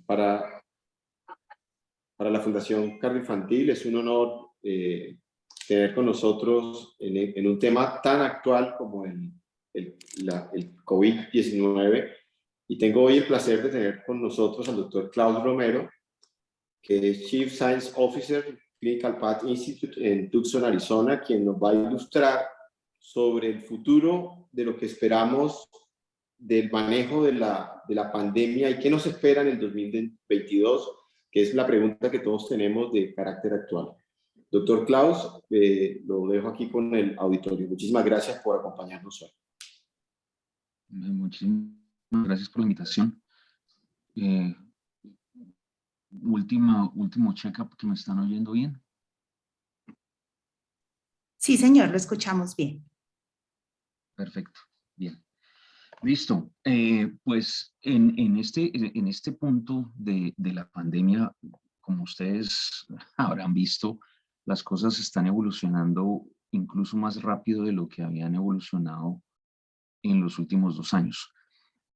Para, para la Fundación Cardioinfantil es un honor tener con nosotros en un tema tan actual como el COVID-19. Y tengo hoy el placer de tener con nosotros al doctor Klaus Romero, que es Chief Science Officer Clinical Path Institute en Tucson, Arizona, quien nos va a ilustrar sobre el futuro de lo que esperamos del manejo de la pandemia y qué nos espera en el 2022, que es la pregunta que todos tenemos de carácter actual. Doctor Klaus, lo dejo aquí con el auditorio. Muchísimas gracias por acompañarnos hoy. Muchísimas gracias por la invitación. Último check-up, que me están oyendo bien. Sí, señor, lo escuchamos bien. Perfecto, bien. Listo. Pues en este punto de la pandemia, como ustedes habrán visto, las cosas están evolucionando incluso más rápido de lo que habían evolucionado en los últimos 2 años.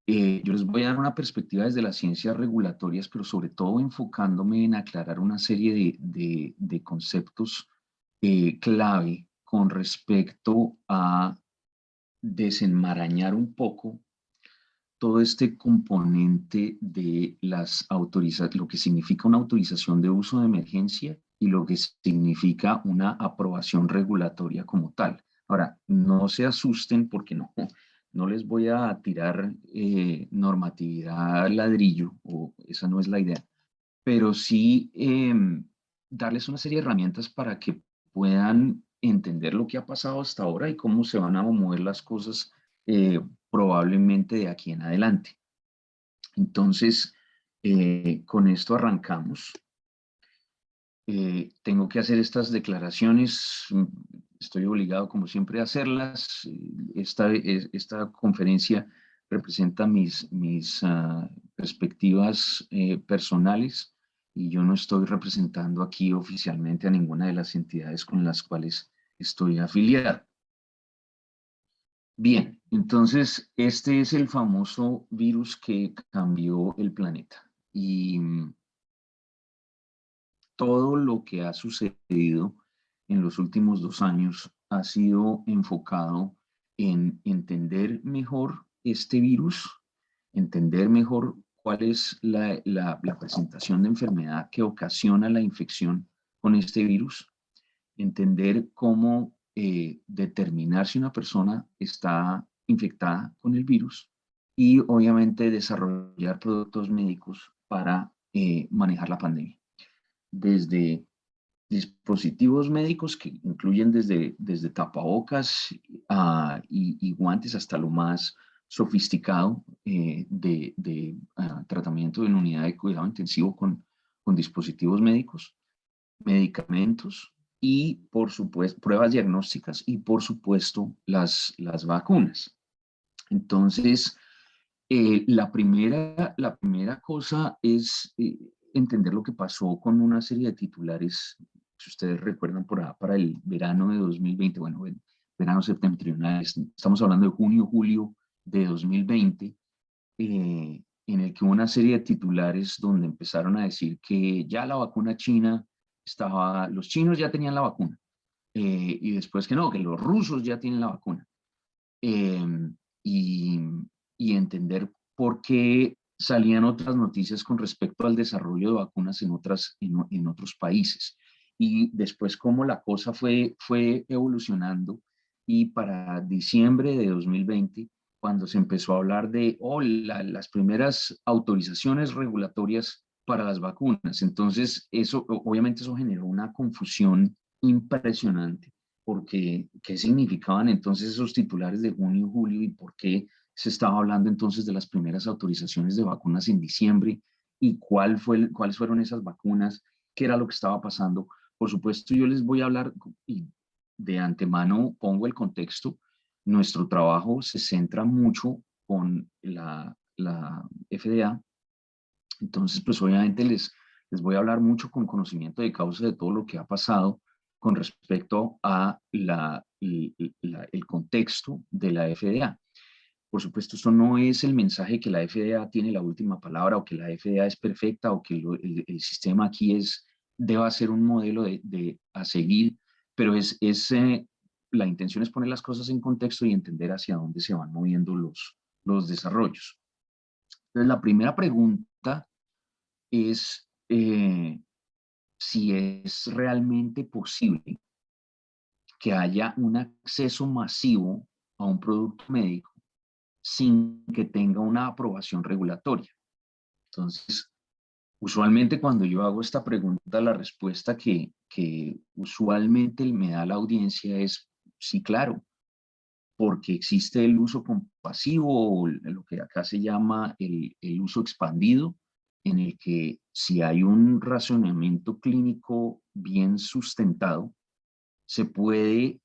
Yo les voy a dar una perspectiva desde las ciencias regulatorias, pero sobre todo enfocándome en aclarar una serie de conceptos clave con respecto a desenmarañar un poco todo este componente de lo que significa una autorización de uso de emergencia y lo que significa una aprobación regulatoria como tal. Ahora, no se asusten porque no les voy a tirar normatividad al ladrillo, o esa no es la idea, pero sí darles una serie de herramientas para que puedan entender lo que ha pasado hasta ahora y cómo se van a mover las cosas probablemente de aquí en adelante. Entonces, con esto arrancamos. Tengo que hacer estas declaraciones, estoy obligado como siempre a hacerlas. Esta conferencia representa mis perspectivas personales y yo no estoy representando aquí oficialmente a ninguna de las entidades con las cuales estoy afiliado. Bien, entonces este es el famoso virus que cambió el planeta y todo lo que ha sucedido en los últimos 2 años ha sido enfocado en entender mejor este virus, entender mejor cuál es la presentación de enfermedad que ocasiona la infección con este virus, entender cómo determinar si una persona está infectada con el virus y obviamente desarrollar productos médicos para manejar la pandemia. Desde dispositivos médicos que incluyen desde tapabocas y guantes hasta lo más sofisticado de tratamiento en unidad de cuidado intensivo con dispositivos médicos, medicamentos y, por supuesto, pruebas diagnósticas y, por supuesto, las vacunas. Entonces, la primera cosa es entender lo que pasó con una serie de titulares, si ustedes recuerdan, para el verano de 2020, bueno, verano septentrional, estamos hablando de junio, julio de 2020, en el que hubo una serie de titulares donde empezaron a decir que ya la vacuna china los chinos ya tenían la vacuna, y después que no, que los rusos ya tienen la vacuna. Y, y entender por qué salían otras noticias con respecto al desarrollo de vacunas en otros países. Y después cómo la cosa fue evolucionando y para diciembre de 2020, cuando se empezó a hablar de las primeras autorizaciones regulatorias para las vacunas. Entonces, obviamente eso generó una confusión impresionante porque qué significaban entonces esos titulares de junio, julio y por qué se estaba hablando entonces de las primeras autorizaciones de vacunas en diciembre y cuáles fueron esas vacunas, qué era lo que estaba pasando. Por supuesto, yo les voy a hablar y de antemano pongo el contexto. Nuestro trabajo se centra mucho con la FDA. Entonces, pues obviamente les voy a hablar mucho con conocimiento de causa de todo lo que ha pasado con respecto a el contexto de la FDA. Por supuesto, eso no es el mensaje que la FDA tiene la última palabra o que la FDA es perfecta o que el sistema aquí deba ser un modelo a seguir, pero la intención es poner las cosas en contexto y entender hacia dónde se van moviendo los desarrollos. Entonces, la primera pregunta es si es realmente posible que haya un acceso masivo a un producto médico sin que tenga una aprobación regulatoria. Entonces, usualmente cuando yo hago esta pregunta, la respuesta que usualmente me da la audiencia es sí, claro, porque existe el uso compasivo o lo que acá se llama el uso expandido, en el que si hay un razonamiento clínico bien sustentado, se puede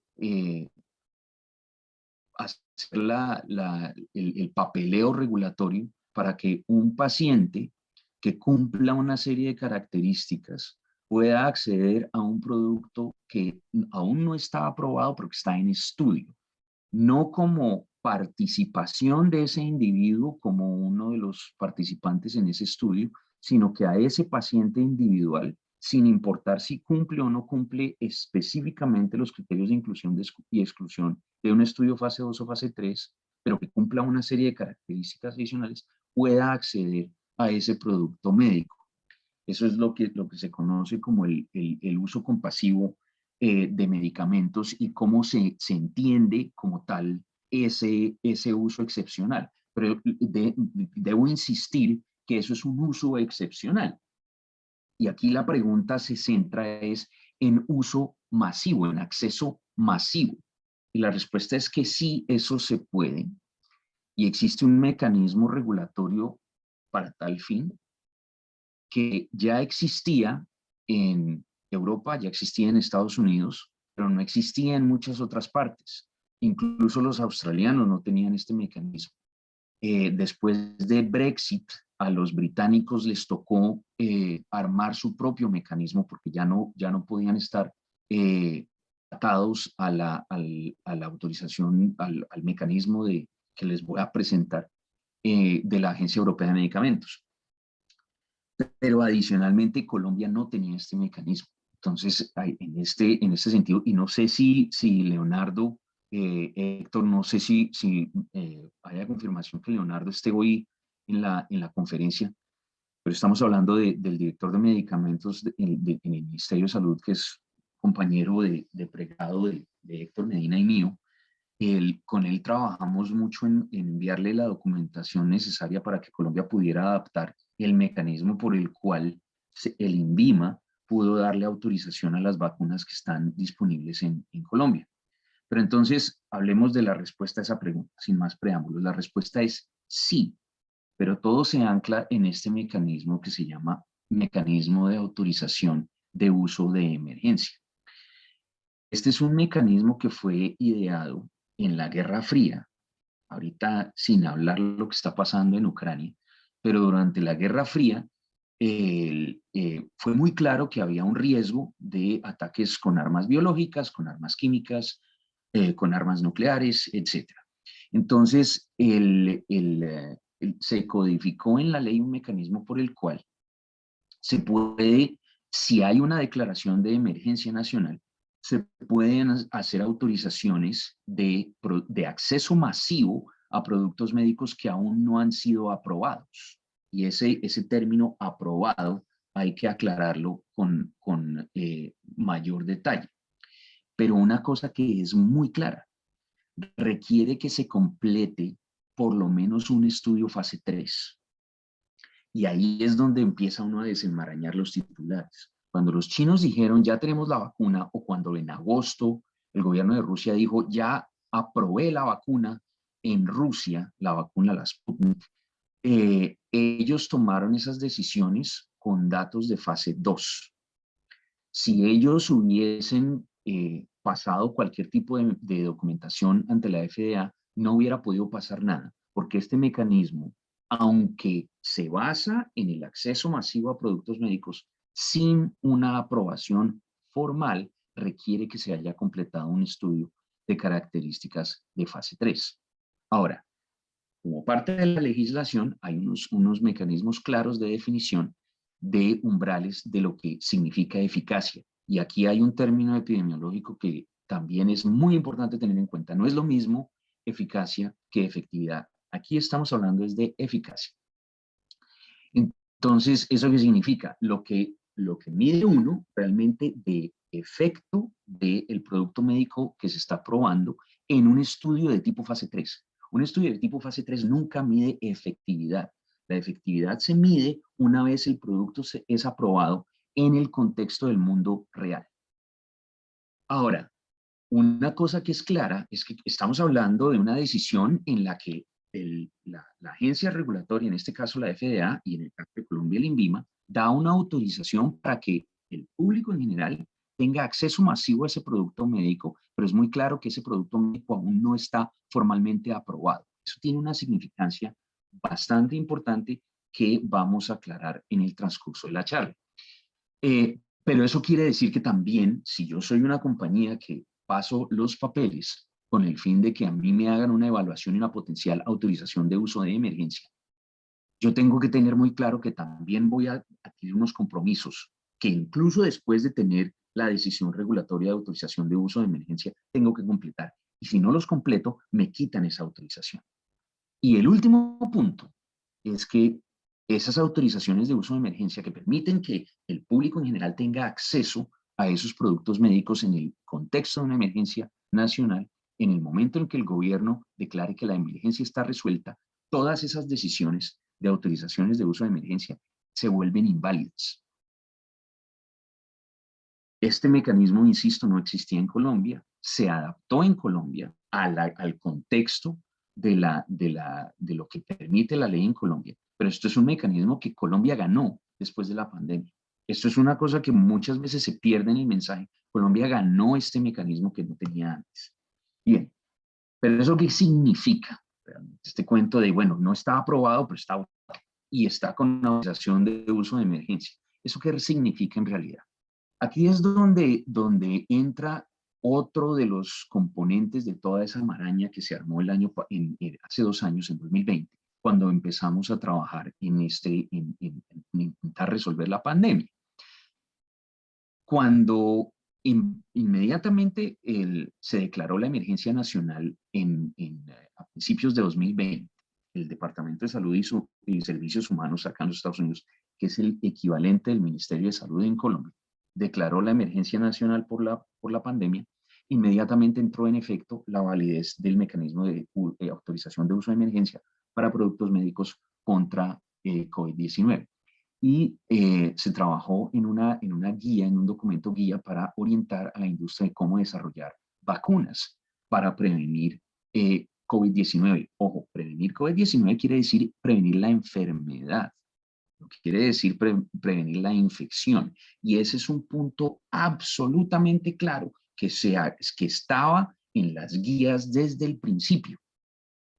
hacer el papeleo regulatorio para que un paciente que cumpla una serie de características pueda acceder a un producto que aún no está aprobado, pero que está en estudio. No como participación de ese individuo como uno de los participantes en ese estudio, sino que a ese paciente individual, sin importar si cumple o no cumple específicamente los criterios de inclusión y exclusión de un estudio fase 2 o fase 3, pero que cumpla una serie de características adicionales, pueda acceder a ese producto médico. Eso es lo que se conoce como el uso compasivo de medicamentos y cómo se entiende como tal ese uso excepcional. Pero debo insistir que eso es un uso excepcional. Y aquí la pregunta se centra en uso masivo, en acceso masivo. Y la respuesta es que sí, eso se puede. Y existe un mecanismo regulatorio para tal fin que ya existía en Europa, ya existía en Estados Unidos, pero no existía en muchas otras partes. Incluso los australianos no tenían este mecanismo. Después de Brexit, a los británicos les tocó armar su propio mecanismo porque ya no podían estar atados a la autorización, al mecanismo que les voy a presentar de la Agencia Europea de Medicamentos. Pero adicionalmente Colombia no tenía este mecanismo. Entonces, en este sentido, y no sé si Leonardo, Héctor, no sé si haya confirmación que Leonardo esté hoy en la conferencia, pero estamos hablando del director de medicamentos en el Ministerio de Salud, que es compañero de pregrado de Héctor Medina y mío. Con él trabajamos mucho en enviarle la documentación necesaria para que Colombia pudiera adaptar el mecanismo por el cual el INVIMA pudo darle autorización a las vacunas que están disponibles en Colombia. Pero entonces, hablemos de la respuesta a esa pregunta, sin más preámbulos. La respuesta es sí, pero todo se ancla en este mecanismo que se llama mecanismo de autorización de uso de emergencia. Este es un mecanismo que fue ideado en la Guerra Fría, ahorita sin hablar lo que está pasando en Ucrania, pero durante la Guerra Fría fue muy claro que había un riesgo de ataques con armas biológicas, con armas químicas, con armas nucleares, etc. Entonces, se codificó en la ley un mecanismo por el cual se puede, si hay una declaración de emergencia nacional, se pueden hacer autorizaciones de acceso masivo a productos médicos que aún no han sido aprobados. Y ese término aprobado hay que aclararlo con mayor detalle. Pero una cosa que es muy clara, requiere que se complete por lo menos un estudio fase 3. Y ahí es donde empieza uno a desenmarañar los titulares. Cuando los chinos dijeron ya tenemos la vacuna, o cuando en agosto el gobierno de Rusia dijo ya aprobé la vacuna en Rusia, la vacuna, la Sputnik, ellos tomaron esas decisiones con datos de fase 2. Si ellos hubiesen pasado cualquier tipo de documentación ante la FDA, no hubiera podido pasar nada, porque este mecanismo, aunque se basa en el acceso masivo a productos médicos, sin una aprobación formal, requiere que se haya completado un estudio de características de fase 3. Ahora, como parte de la legislación, hay unos mecanismos claros de definición de umbrales de lo que significa eficacia. Y aquí hay un término epidemiológico que también es muy importante tener en cuenta. No es lo mismo eficacia que efectividad. Aquí estamos hablando es de eficacia. Entonces, ¿eso qué significa? Lo que mide uno realmente de efecto del producto médico que se está probando en un estudio de tipo fase 3. Un estudio de tipo fase 3 nunca mide efectividad. La efectividad se mide una vez el producto es aprobado en el contexto del mundo real. Ahora, una cosa que es clara es que estamos hablando de una decisión en la que la agencia regulatoria, en este caso la FDA y en el caso de Colombia el INVIMA, da una autorización para que el público en general tenga acceso masivo a ese producto médico, pero es muy claro que ese producto médico aún no está formalmente aprobado. Eso tiene una significancia bastante importante que vamos a aclarar en el transcurso de la charla. Pero eso quiere decir que también, si yo soy una compañía que paso los papeles con el fin de que a mí me hagan una evaluación y una potencial autorización de uso de emergencia, yo tengo que tener muy claro que también voy a adquirir unos compromisos que incluso después de tener la decisión regulatoria de autorización de uso de emergencia, tengo que completar. Y si no los completo, me quitan esa autorización. Y el último punto es que esas autorizaciones de uso de emergencia que permiten que el público en general tenga acceso a esos productos médicos en el contexto de una emergencia nacional, en el momento en que el gobierno declare que la emergencia está resuelta, todas esas decisiones de autorizaciones de uso de emergencia se vuelven inválidas. Este mecanismo, insisto, no existía en Colombia, se adaptó en Colombia al contexto de lo que permite la ley en Colombia. Pero esto es un mecanismo que Colombia ganó después de la pandemia. Esto es una cosa que muchas veces se pierde en el mensaje. Colombia ganó este mecanismo que no tenía antes. Bien, pero ¿eso qué significa? Este cuento de, bueno, no está aprobado, pero está y está con una autorización de uso de emergencia. ¿Eso qué significa en realidad? Aquí es donde entra otro de los componentes de toda esa maraña que se armó hace 2 años, en 2020, cuando empezamos a trabajar en intentar resolver la pandemia. Cuando inmediatamente se declaró la emergencia nacional a principios de 2020, el Departamento de Salud y Servicios Humanos acá en los Estados Unidos, que es el equivalente del Ministerio de Salud en Colombia, declaró la emergencia nacional por la pandemia, inmediatamente entró en efecto la validez del mecanismo de autorización de uso de emergencia para productos médicos contra COVID-19. Y se trabajó en una guía, en un documento guía para orientar a la industria de cómo desarrollar vacunas para prevenir COVID-19. Ojo, prevenir COVID-19 quiere decir prevenir la enfermedad. Lo que quiere decir prevenir la infección. Y ese es un punto absolutamente claro que estaba en las guías desde el principio.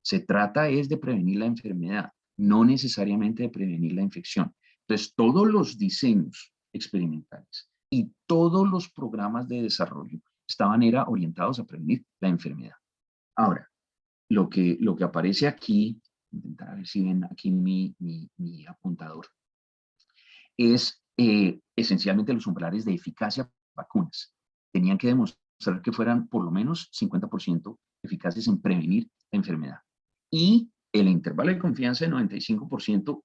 Se trata es de prevenir la enfermedad, no necesariamente de prevenir la infección. Entonces, todos los diseños experimentales y todos los programas de desarrollo estaban orientados a prevenir la enfermedad. Ahora, lo que aparece aquí, intentar ver si ven aquí mi apuntador, es esencialmente los umbrales de eficacia de vacunas. Tenían que demostrar que fueran por lo menos 50% eficaces en prevenir la enfermedad. Y el intervalo de confianza de 95%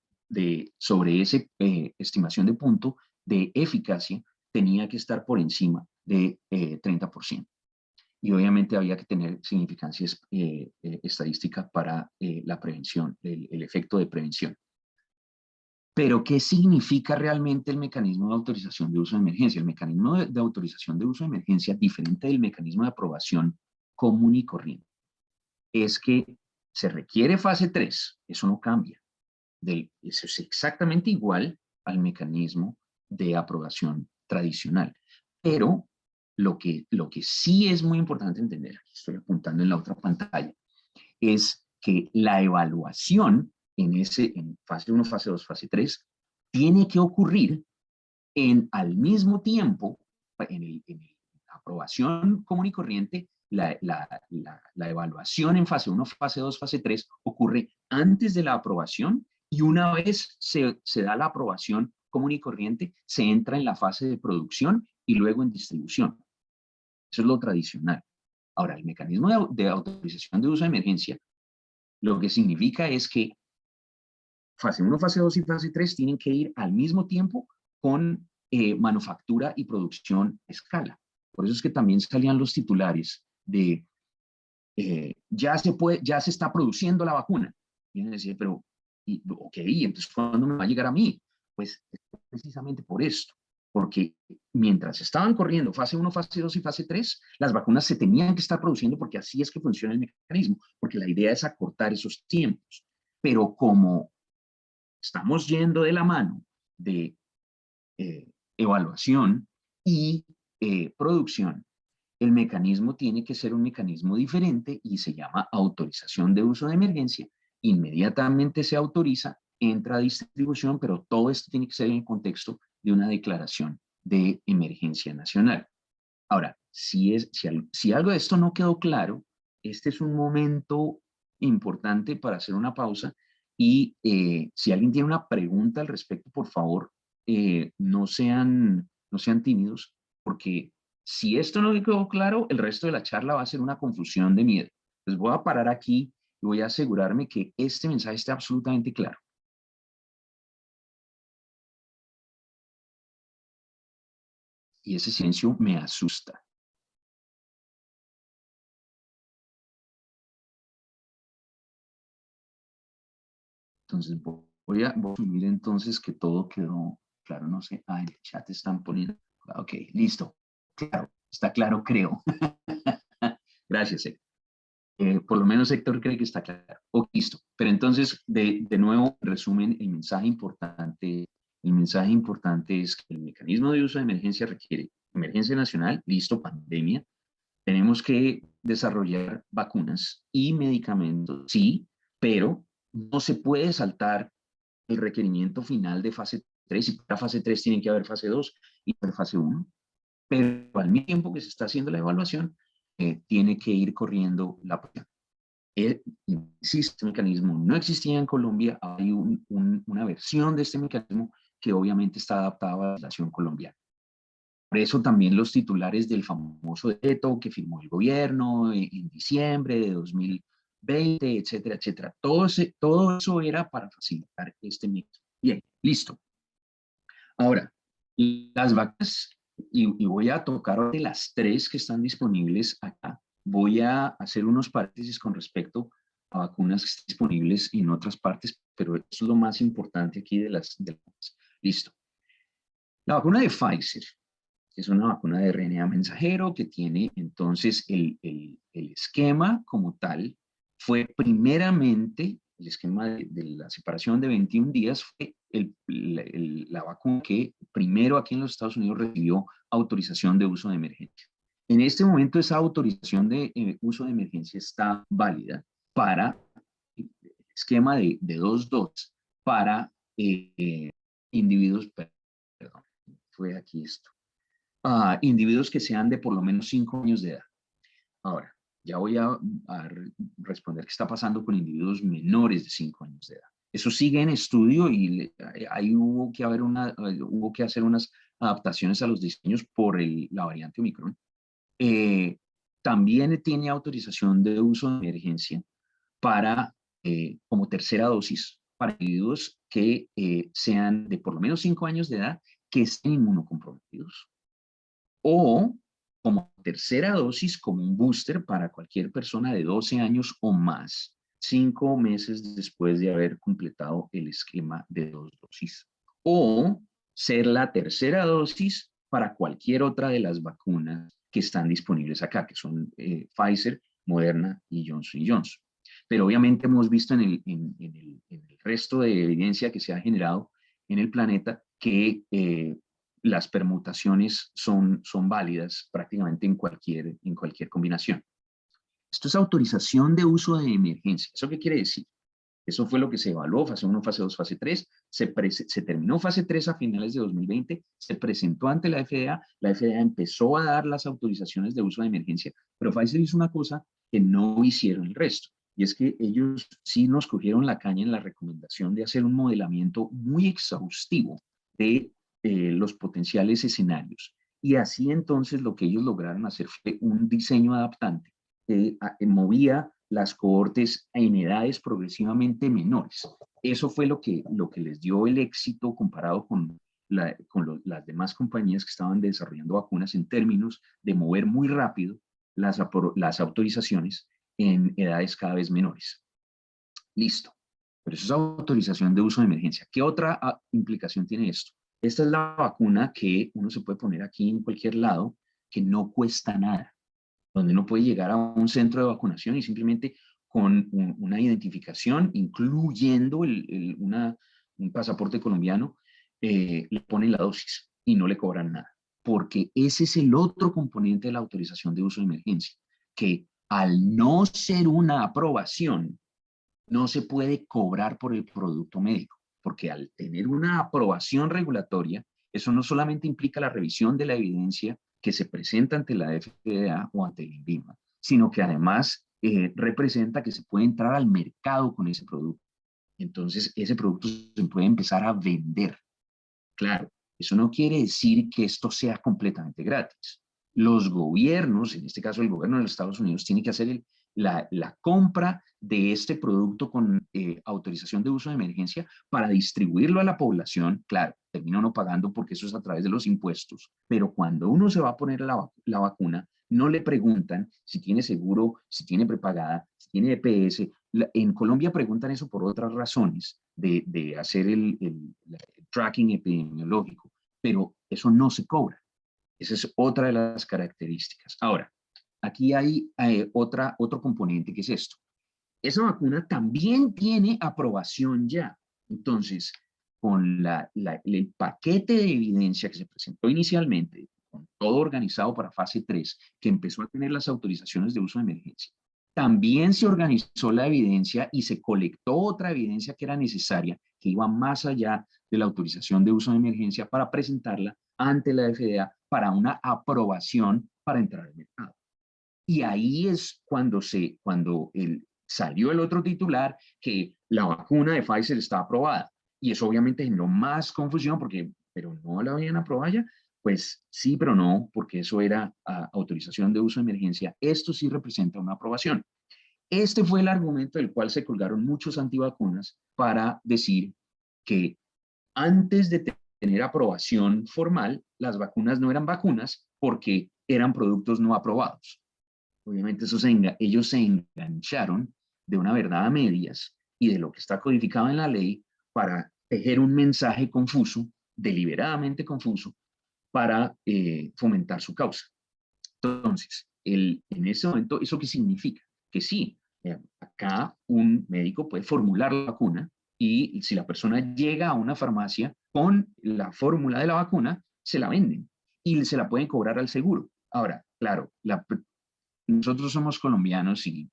sobre esa estimación de punto de eficacia tenía que estar por encima de 30%. Y obviamente había que tener significancia estadística para la prevención, el efecto de prevención. Pero, ¿qué significa realmente el mecanismo de autorización de uso de emergencia? El mecanismo de autorización de uso de emergencia, diferente del mecanismo de aprobación común y corriente, es que se requiere fase 3, eso no cambia. Eso es exactamente igual al mecanismo de aprobación tradicional. Pero lo que sí es muy importante entender, aquí estoy apuntando en la otra pantalla, es que la evaluación en fase 1, fase 2, fase 3, tiene que ocurrir al mismo tiempo, en la aprobación común y corriente, la evaluación en fase 1, fase 2, fase 3 ocurre antes de la aprobación y una vez se da la aprobación común y corriente, se entra en la fase de producción y luego en distribución. Eso es lo tradicional. Ahora, el mecanismo de autorización de uso de emergencia, lo que significa es que fase 1, fase 2 y fase 3 tienen que ir al mismo tiempo con manufactura y producción a escala. Por eso es que también salían los titulares de ya se está produciendo la vacuna. Y uno decía, pero, ok, entonces ¿cuándo me va a llegar a mí? Pues precisamente por esto. Porque mientras estaban corriendo fase 1, fase 2 y fase 3, las vacunas se tenían que estar produciendo porque así es que funciona el mecanismo, porque la idea es acortar esos tiempos. Pero como estamos yendo de la mano de evaluación y producción, el mecanismo tiene que ser un mecanismo diferente y se llama autorización de uso de emergencia. Inmediatamente se autoriza, entra a distribución, pero todo esto tiene que ser en el contexto de una declaración de emergencia nacional. Ahora, si algo de esto no quedó claro, este es un momento importante para hacer una pausa y si alguien tiene una pregunta al respecto, por favor, no sean tímidos, porque si esto no quedó claro, el resto de la charla va a ser una confusión de miedo. Entonces voy a parar aquí y voy a asegurarme que este mensaje esté absolutamente claro. Y ese silencio me asusta. Entonces voy a asumir entonces que todo quedó claro. No sé, el chat están poniendo. Ok, listo. Claro, está claro, creo. Gracias, Héctor. Por lo menos Héctor cree que está claro. Ok, listo. Pero entonces, de nuevo, en resumen, el mensaje importante es que el mecanismo de uso de emergencia requiere emergencia nacional, listo, pandemia. Tenemos que desarrollar vacunas y medicamentos, sí, pero no se puede saltar el requerimiento final de fase 3, y para fase 3 tiene que haber fase 2 y para fase 1, pero al mismo tiempo que se está haciendo la evaluación, tiene que ir corriendo la prueba. Existe este mecanismo, no existía en Colombia, hay una versión de este mecanismo que obviamente está adaptada a la legislación colombiana. Por eso también los titulares del famoso decreto que firmó el gobierno en diciembre de 2020, etcétera, etcétera. Todo eso era para facilitar este mecanismo. Bien, listo. Ahora, las vacunas, y voy a tocar de las 3 que están disponibles acá. Voy a hacer unos paréntesis con respecto a vacunas que están disponibles en otras partes, pero eso es lo más importante aquí de las. Listo. La vacuna de Pfizer es una vacuna de RNA mensajero que tiene entonces el esquema como tal. Fue primeramente, el esquema de la separación de 21 días fue la vacuna que primero aquí en los Estados Unidos recibió autorización de uso de emergencia. En este momento esa autorización de uso de emergencia está válida para el esquema de 2 dosis para individuos, perdón, fue aquí esto. Individuos que sean de por lo menos 5 años de edad. Ahora, ya voy a responder qué está pasando con individuos menores de 5 años de edad. Eso sigue en estudio y ahí hubo que hacer unas adaptaciones a los diseños por la variante Omicron. También tiene autorización de uso de emergencia para, como tercera dosis, para individuos que sean de por lo menos 5 años de edad que estén inmunocomprometidos. O como tercera dosis, como un booster para cualquier persona de 12 años o más, 5 meses después de haber completado el esquema de 2 dosis. O ser la tercera dosis para cualquier otra de las vacunas que están disponibles acá, que son Pfizer, Moderna y Johnson & Johnson. Pero obviamente hemos visto en el resto de evidencia que se ha generado en el planeta que las permutaciones son válidas prácticamente en cualquier combinación. Esto es autorización de uso de emergencia. ¿Eso qué quiere decir? Eso fue lo que se evaluó, fase 1, fase 2, fase 3. Se terminó fase 3 a finales de 2020, se presentó ante la FDA empezó a dar las autorizaciones de uso de emergencia, pero Pfizer hizo una cosa que no hicieron el resto, y es que ellos sí nos cogieron la caña en la recomendación de hacer un modelamiento muy exhaustivo de los potenciales escenarios. Y así entonces lo que ellos lograron hacer fue un diseño adaptante que movía las cohortes en edades progresivamente menores. Eso fue lo que les dio el éxito comparado con las demás compañías que estaban desarrollando vacunas en términos de mover muy rápido las autorizaciones en edades cada vez menores. Listo. Pero eso es autorización de uso de emergencia. ¿Qué otra implicación tiene esto? Esta es la vacuna que uno se puede poner aquí en cualquier lado, que no cuesta nada, donde uno puede llegar a un centro de vacunación y simplemente con una identificación, incluyendo un pasaporte colombiano, le ponen la dosis y no le cobran nada. Porque ese es el otro componente de la autorización de uso de emergencia, que al no ser una aprobación, no se puede cobrar por el producto médico, porque al tener una aprobación regulatoria, eso no solamente implica la revisión de la evidencia que se presenta ante la FDA o ante el INVIMA, sino que además representa que se puede entrar al mercado con ese producto. Entonces, ese producto se puede empezar a vender. Claro, eso no quiere decir que esto sea completamente gratis. Los gobiernos, en este caso el gobierno de los Estados Unidos, tiene que hacer la compra de este producto con autorización de uso de emergencia para distribuirlo a la población. Claro, termina uno pagando porque eso es a través de los impuestos, pero cuando uno se va a poner la vacuna, no le preguntan si tiene seguro, si tiene prepagada, si tiene EPS. En Colombia preguntan eso por otras razones de hacer el tracking epidemiológico, pero eso no se cobra. Esa es otra de las características. Ahora, aquí hay otro componente que es esto. Esa vacuna también tiene aprobación ya. Entonces, con el paquete de evidencia que se presentó inicialmente, con todo organizado para fase 3, que empezó a tener las autorizaciones de uso de emergencia, también se organizó la evidencia y se colectó otra evidencia que era necesaria, que iba más allá de la autorización de uso de emergencia para presentarla ante la FDA para una aprobación para entrar al mercado. Y ahí es cuando salió el otro titular que la vacuna de Pfizer está aprobada. Y eso obviamente generó más confusión porque, pero no la habían aprobado ya. Pues sí, pero no, porque eso era autorización de uso de emergencia. Esto sí representa una aprobación. Este fue el argumento del cual se colgaron muchos antivacunas para decir que antes de tener aprobación formal, las vacunas no eran vacunas porque eran productos no aprobados. Obviamente ellos se engancharon de una verdad a medias y de lo que está codificado en la ley para tejer un mensaje confuso, deliberadamente confuso, para fomentar su causa. Entonces, en ese momento, ¿eso qué significa? Que sí, acá un médico puede formular la vacuna y si la persona llega a una farmacia con la fórmula de la vacuna, se la venden y se la pueden cobrar al seguro. Ahora, claro, nosotros somos colombianos y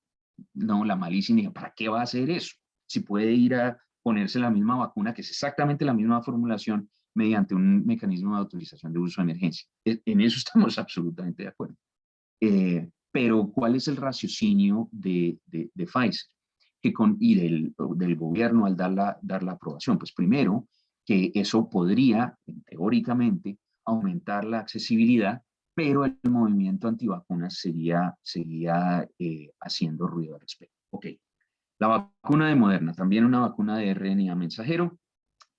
no, la malicia, ¿para qué va a hacer eso? Si puede ir a ponerse la misma vacuna, que es exactamente la misma formulación, mediante un mecanismo de autorización de uso de emergencia. En eso estamos absolutamente de acuerdo. Pero ¿cuál es el raciocinio de Pfizer y del gobierno al dar la aprobación? Pues primero, que eso podría, teóricamente, aumentar la accesibilidad, pero el movimiento antivacunas seguía haciendo ruido al respecto. Ok, la vacuna de Moderna, también una vacuna de RNA mensajero,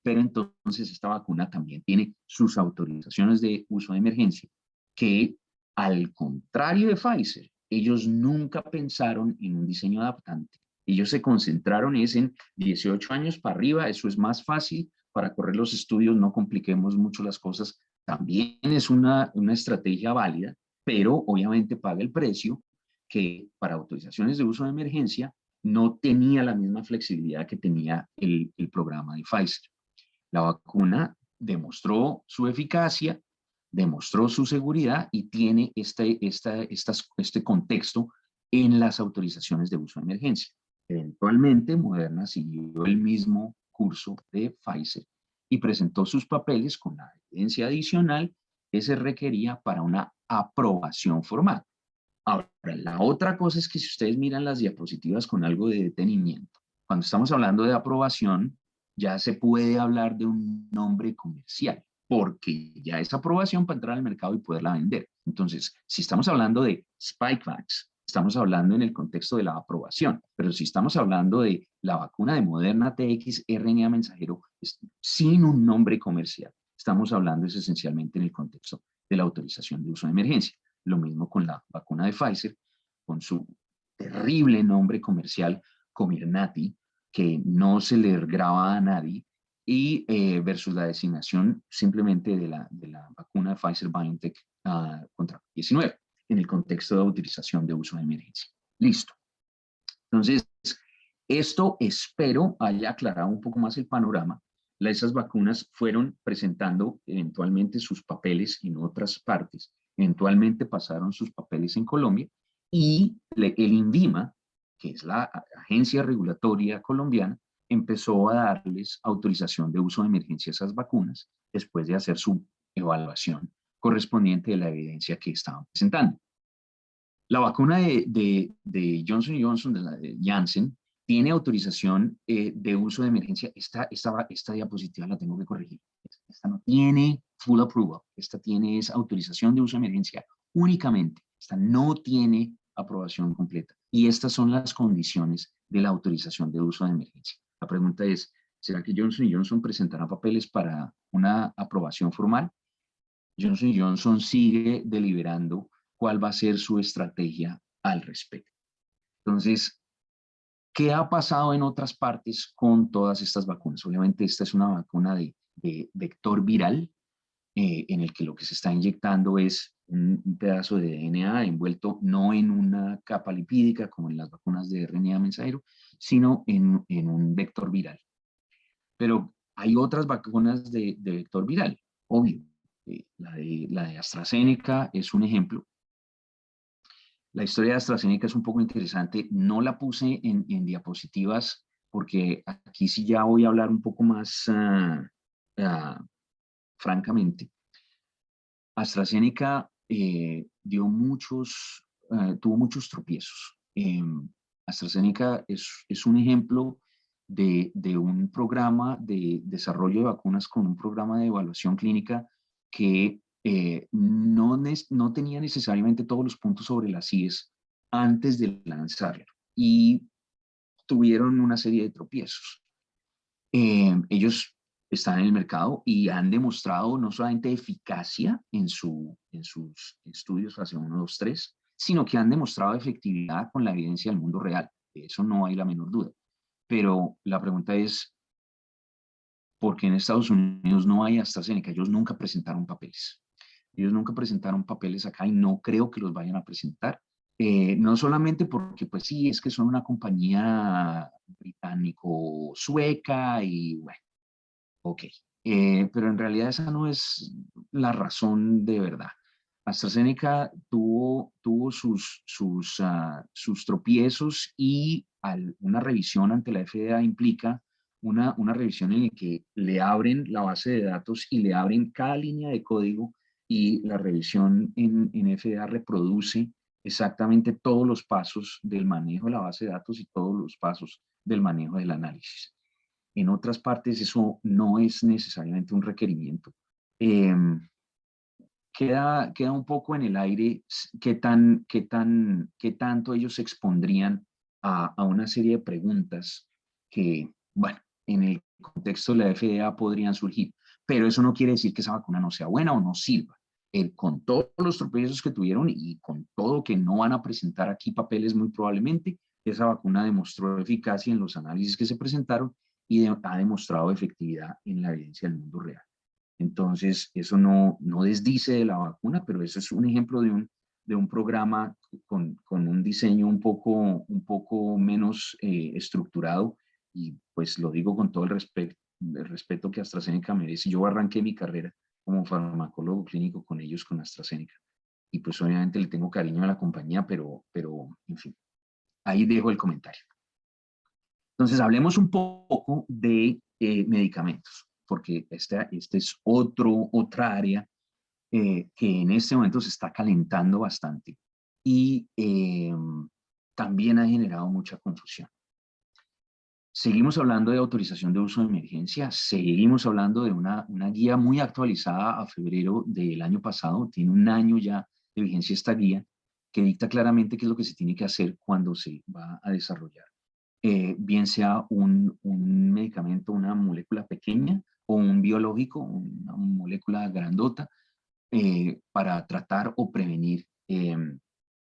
pero entonces esta vacuna también tiene sus autorizaciones de uso de emergencia, que al contrario de Pfizer, ellos nunca pensaron en un diseño adaptante. Ellos se concentraron en 18 años para arriba, eso es más fácil para correr los estudios, no compliquemos mucho las cosas. También es una estrategia válida, pero obviamente paga el precio que para autorizaciones de uso de emergencia no tenía la misma flexibilidad que tenía el programa de Pfizer. La vacuna demostró su eficacia, demostró su seguridad y tiene este contexto en las autorizaciones de uso de emergencia. Eventualmente, Moderna siguió el mismo curso de Pfizer y presentó sus papeles con la evidencia adicional que se requería para una aprobación formal. Ahora, la otra cosa es que si ustedes miran las diapositivas con algo de detenimiento, cuando estamos hablando de aprobación, ya se puede hablar de un nombre comercial, porque ya es aprobación para entrar al mercado y poderla vender. Entonces, si estamos hablando de Spikevax, estamos hablando en el contexto de la aprobación, pero si estamos hablando de la vacuna de Moderna TX RNA mensajero sin un nombre comercial, estamos hablando es esencialmente en el contexto de la autorización de uso de emergencia. Lo mismo con la vacuna de Pfizer, con su terrible nombre comercial Comirnaty, que no se le graba a nadie, y versus la designación simplemente de la vacuna de Pfizer-BioNTech contra COVID-19, en el contexto de autorización de uso de emergencia. Listo. Entonces, esto espero haya aclarado un poco más el panorama. Esas vacunas fueron presentando eventualmente sus papeles en otras partes, eventualmente pasaron sus papeles en Colombia y el INVIMA, que es la agencia regulatoria colombiana, empezó a darles autorización de uso de emergencia a esas vacunas después de hacer su evaluación correspondiente de la evidencia que estaban presentando. La vacuna de Johnson Johnson, de Janssen, tiene autorización de uso de emergencia. Esta diapositiva la tengo que corregir. Esta no tiene full approval. Esta tiene esa autorización de uso de emergencia únicamente. Esta no tiene aprobación completa. Y estas son las condiciones de la autorización de uso de emergencia. La pregunta es, ¿será que Johnson Johnson presentará papeles para una aprobación formal? Johnson Johnson sigue deliberando cuál va a ser su estrategia al respecto. Entonces, ¿qué ha pasado en otras partes con todas estas vacunas? Obviamente esta es una vacuna de vector viral, en el que lo que se está inyectando es un pedazo de DNA envuelto no en una capa lipídica como en las vacunas de RNA mensajero, sino en un vector viral. Pero hay otras vacunas de vector viral, obvio. La de AstraZeneca es un ejemplo. La historia de AstraZeneca es un poco interesante. No la puse en diapositivas porque aquí sí ya voy a hablar un poco más francamente. AstraZeneca tuvo muchos tropiezos. AstraZeneca es un ejemplo de un programa de desarrollo de vacunas con un programa de evaluación clínica que no tenía necesariamente todos los puntos sobre las IES antes de lanzarlo y tuvieron una serie de tropiezos. Ellos están en el mercado y han demostrado no solamente eficacia en sus estudios fase 1, 2, 3, sino que han demostrado efectividad con la evidencia del mundo real. De eso no hay la menor duda. Pero la pregunta es, ¿por qué en Estados Unidos no hay AstraZeneca? Ellos nunca presentaron papeles. Ellos nunca presentaron papeles acá y no creo que los vayan a presentar. No solamente porque, pues sí, es que son una compañía británico-sueca y bueno, ok. Pero en realidad esa no es la razón de verdad. AstraZeneca tuvo sus tropiezos y una revisión ante la FDA implica una revisión en la que le abren la base de datos y le abren cada línea de código y la revisión en FDA reproduce exactamente todos los pasos del manejo de la base de datos y todos los pasos del manejo del análisis. En otras partes eso no es necesariamente un requerimiento. Queda un poco en el aire qué tanto ellos se expondrían a una serie de preguntas que, bueno, en el contexto de la FDA podrían surgir. Pero eso no quiere decir que esa vacuna no sea buena o no sirva. Con todos los tropiezos que tuvieron y con todo que no van a presentar aquí papeles muy probablemente, esa vacuna demostró eficacia en los análisis que se presentaron y ha demostrado efectividad en la evidencia del mundo real. Entonces, eso no desdice de la vacuna, pero eso es un ejemplo de un programa con un diseño un poco menos estructurado, y pues lo digo con todo el respeto que AstraZeneca merece. Yo arranqué mi carrera como farmacólogo clínico con ellos, con AstraZeneca, y pues obviamente le tengo cariño a la compañía, pero en fin, ahí dejo el comentario. Entonces, hablemos un poco de medicamentos, porque esta es otra área que en este momento se está calentando bastante y también ha generado mucha confusión. Seguimos hablando de autorización de uso de emergencia, seguimos hablando de una guía muy actualizada a febrero del año pasado, tiene un año ya de vigencia esta guía, que dicta claramente qué es lo que se tiene que hacer cuando se va a desarrollar. Bien sea un medicamento, una molécula pequeña, o un biológico, una molécula grandota, para tratar o prevenir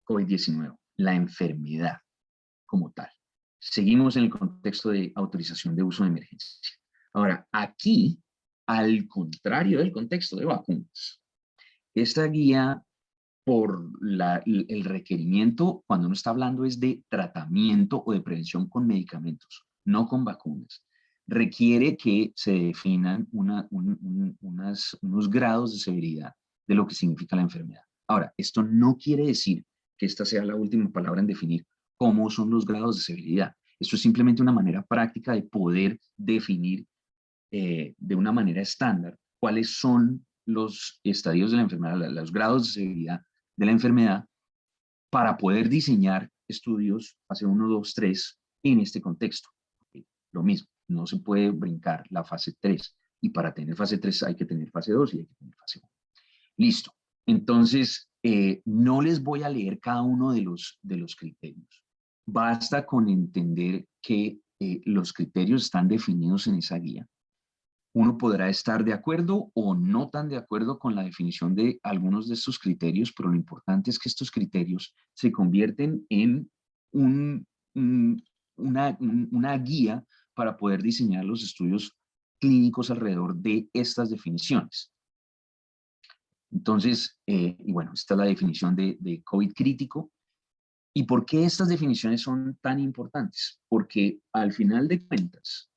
COVID-19, la enfermedad como tal. Seguimos en el contexto de autorización de uso de emergencia. Ahora, aquí, al contrario del contexto de vacunas, esta guía por el requerimiento, cuando uno está hablando es de tratamiento o de prevención con medicamentos, no con vacunas, requiere que se definan unos grados de severidad de lo que significa la enfermedad. Ahora, esto no quiere decir que esta sea la última palabra en definir cómo son los grados de severidad. Esto es simplemente una manera práctica de poder definir de una manera estándar cuáles son los estadios de la enfermedad, los grados de severidad de la enfermedad, para poder diseñar estudios fase 1, 2, 3 en este contexto. Lo mismo, no se puede brincar la fase 3, y para tener fase 3 hay que tener fase 2 y hay que tener fase 1. Listo. Entonces, no les voy a leer cada uno de los criterios. Basta con entender que los criterios están definidos en esa guía. Uno podrá estar de acuerdo o no tan de acuerdo con la definición de algunos de estos criterios, pero lo importante es que estos criterios se convierten en una guía para poder diseñar los estudios clínicos alrededor de estas definiciones. Entonces, y bueno, esta es la definición de COVID crítico. ¿Y por qué estas definiciones son tan importantes? Porque al final de cuentas,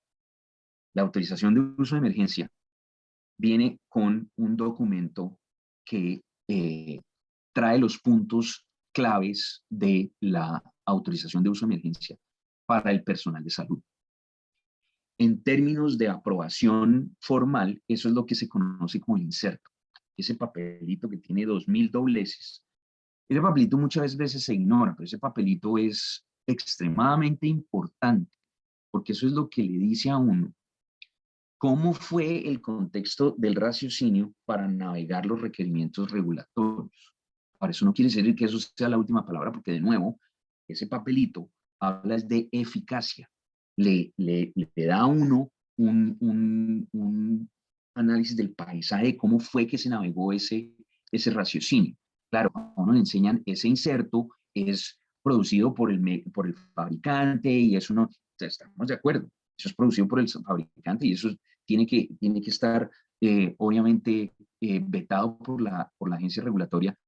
la autorización de uso de emergencia viene con un documento que trae los puntos claves de la autorización de uso de emergencia para el personal de salud. En términos de aprobación formal, eso es lo que se conoce como el inserto. Ese papelito que tiene 2000 dobleces. Ese papelito muchas veces se ignora, pero ese papelito es extremadamente importante, porque eso es lo que le dice a uno cómo fue el contexto del raciocinio para navegar los requerimientos regulatorios. Para eso no quiere decir que eso sea la última palabra, porque de nuevo, ese papelito habla de eficacia. Le da a uno un análisis del paisaje, cómo fue que se navegó ese raciocinio. Claro, a uno le enseñan ese inserto, es producido por el fabricante y eso no, o sea, estamos de acuerdo. Eso es producido por el fabricante y eso tiene que estar obviamente vetado por la agencia regulatoria.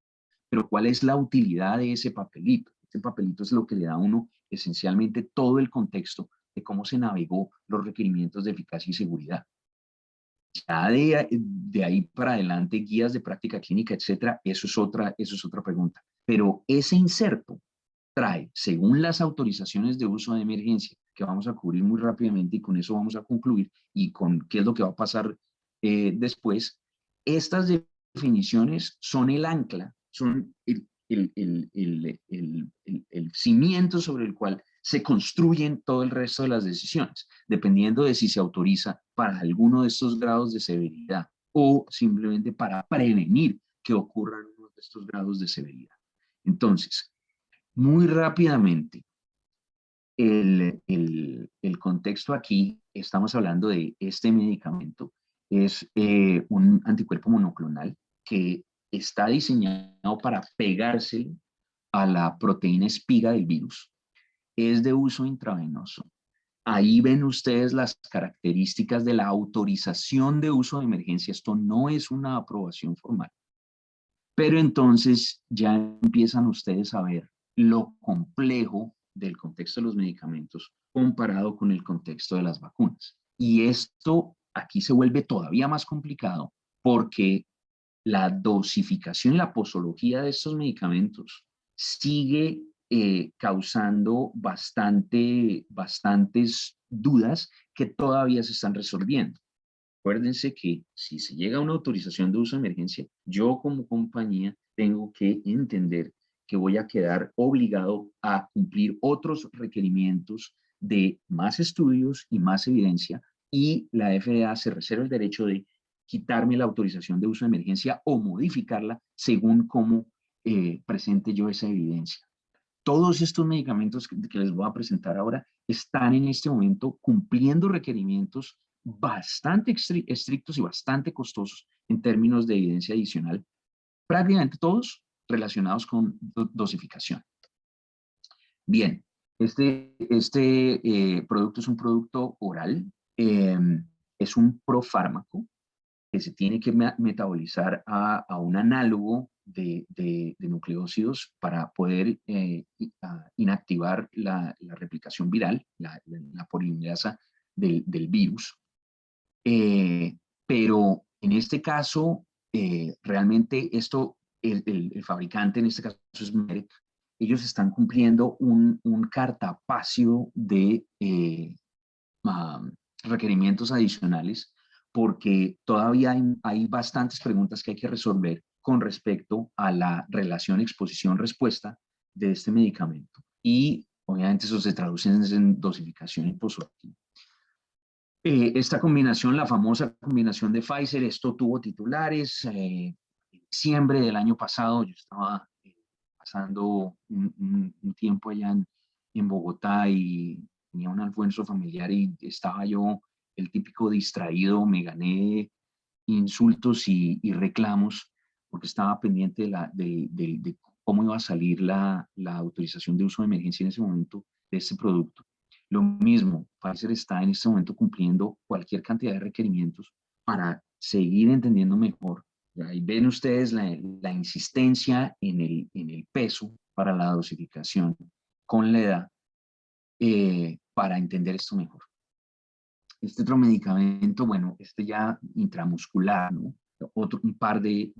Pero ¿cuál es la utilidad de ese papelito? Ese papelito es lo que le da a uno esencialmente todo el contexto de cómo se navegó los requerimientos de eficacia y seguridad. Ya de ahí para adelante, guías de práctica clínica, etcétera, eso es otra pregunta. Pero ese inserto trae, según las autorizaciones de uso de emergencia, que vamos a cubrir muy rápidamente y con eso vamos a concluir, y con qué es lo que va a pasar después, estas definiciones son el ancla, son el cimiento sobre el cual se construyen todo el resto de las decisiones, dependiendo de si se autoriza para alguno de estos grados de severidad o simplemente para prevenir que ocurran uno de estos grados de severidad. Entonces, muy rápidamente, el contexto aquí, estamos hablando de este medicamento, es un anticuerpo monoclonal que está diseñado para pegarse a la proteína espiga del virus. Es de uso intravenoso. Ahí ven ustedes las características de la autorización de uso de emergencia. Esto no es una aprobación formal. Pero entonces ya empiezan ustedes a ver lo complejo del contexto de los medicamentos comparado con el contexto de las vacunas. Y esto aquí se vuelve todavía más complicado porque la dosificación y la posología de estos medicamentos sigue causando bastantes dudas que todavía se están resolviendo. Acuérdense que si se llega a una autorización de uso de emergencia, yo como compañía tengo que entender que voy a quedar obligado a cumplir otros requerimientos de más estudios y más evidencia, y la FDA se reserva el derecho de quitarme la autorización de uso de emergencia o modificarla según cómo presente yo esa evidencia. Todos estos medicamentos que les voy a presentar ahora están en este momento cumpliendo requerimientos bastante estrictos y bastante costosos en términos de evidencia adicional, prácticamente todos relacionados con dosificación. Bien, este producto es un producto oral, es un profármaco que se tiene que metabolizar a un análogo de nucleócidos para poder inactivar la replicación viral, la polimerasa del virus. Pero en este caso, realmente el fabricante, en este caso es Merck, ellos están cumpliendo un cartapacio de requerimientos adicionales, porque todavía hay bastantes preguntas que hay que resolver con respecto a la relación exposición-respuesta de este medicamento. Y obviamente eso se traduce en dosificación hiposóptima. Esta combinación, la famosa combinación de Pfizer, esto tuvo titulares. En diciembre del año pasado yo estaba pasando un tiempo allá en Bogotá y tenía un almuerzo familiar y estaba yo el típico distraído, me gané insultos y reclamos porque estaba pendiente de cómo iba a salir la autorización de uso de emergencia en ese momento de este producto. Lo mismo, Pfizer está en este momento cumpliendo cualquier cantidad de requerimientos para seguir entendiendo mejor. Ahí ven ustedes la insistencia en el peso para la dosificación con la edad para entender esto mejor. Este otro medicamento, bueno, este ya intramuscular, ¿no? Un par de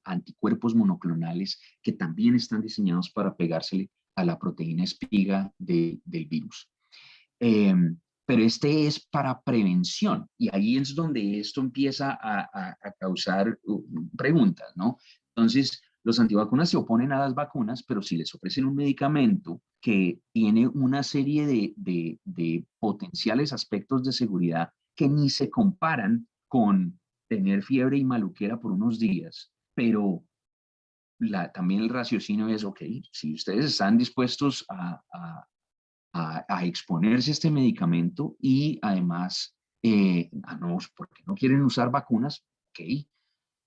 anticuerpos monoclonales que también están diseñados para pegársele a la proteína espiga del virus. Pero este es para prevención y ahí es donde esto empieza a causar preguntas, ¿no? Entonces, los antivacunas se oponen a las vacunas, pero si les ofrecen un medicamento que tiene una serie de potenciales aspectos de seguridad que ni se comparan con tener fiebre y maluquera por unos días, pero también el raciocinio es, ok, si ustedes están dispuestos a exponerse a este medicamento y además, no, porque no quieren usar vacunas, ok,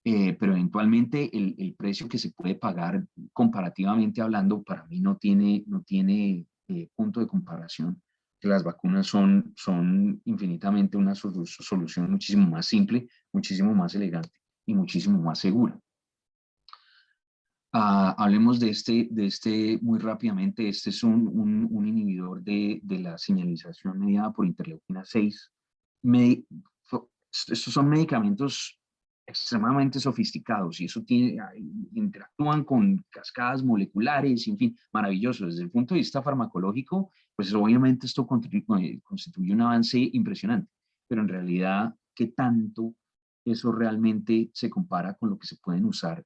pero eventualmente el precio que se puede pagar comparativamente hablando para mí no tiene punto de comparación. Que las vacunas son infinitamente una solución muchísimo más simple, muchísimo más elegante y muchísimo más segura. Hablemos de este muy rápidamente. Este es un inhibidor de la señalización mediada por interleuquina 6. Estos son medicamentos extremadamente sofisticados y eso interactúan con cascadas moleculares, en fin, maravilloso. Desde el punto de vista farmacológico, pues obviamente esto constituye un avance impresionante, pero en realidad, ¿qué tanto eso realmente se compara con lo que se pueden usar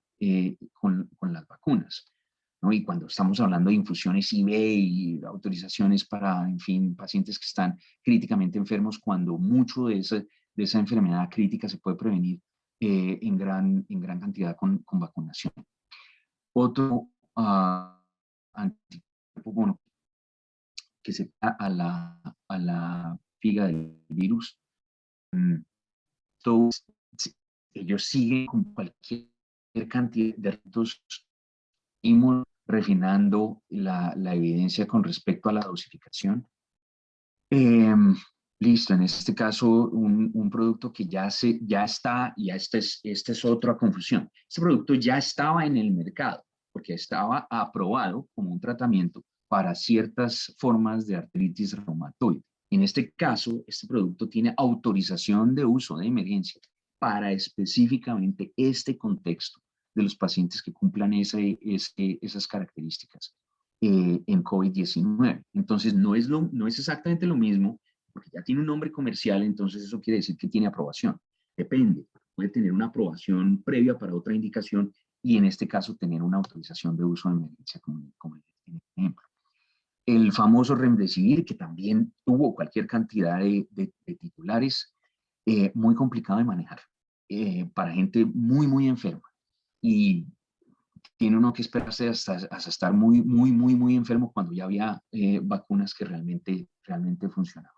con las vacunas? ¿No? Y cuando estamos hablando de infusiones IV y autorizaciones para, en fin, pacientes que están críticamente enfermos, cuando mucho de esa enfermedad crítica se puede prevenir en gran cantidad con vacunación. Otro anticuerpo, bueno, que se da a la figa del virus, todos ellos siguen con cualquier cantidad de retos refinando la evidencia con respecto a la dosificación. Listo, en este caso un producto que ya está, y esta es otra confusión. Este producto ya estaba en el mercado porque estaba aprobado como un tratamiento para ciertas formas de artritis reumatoide. En este caso, este producto tiene autorización de uso de emergencia para específicamente este contexto de los pacientes que cumplan esas características en COVID-19. Entonces, no es exactamente lo mismo, porque ya tiene un nombre comercial, entonces eso quiere decir que tiene aprobación. Depende, puede tener una aprobación previa para otra indicación y en este caso tener una autorización de uso de emergencia, como en el ejemplo. El famoso Remdesivir, que también tuvo cualquier cantidad de titulares, muy complicado de manejar para gente muy enferma. Y tiene uno que esperarse hasta estar muy enfermo cuando ya había vacunas que realmente funcionaban.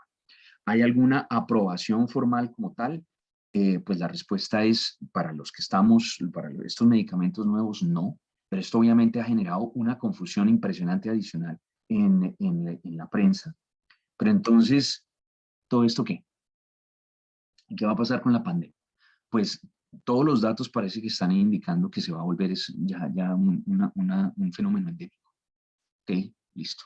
¿Hay alguna aprobación formal como tal? Pues la respuesta es, para estos medicamentos nuevos, no. Pero esto obviamente ha generado una confusión impresionante adicional en la prensa. Pero entonces, ¿todo esto qué? ¿Qué va a pasar con la pandemia? Pues todos los datos parece que están indicando que se va a volver ya un fenómeno endémico. ¿Ok? Listo.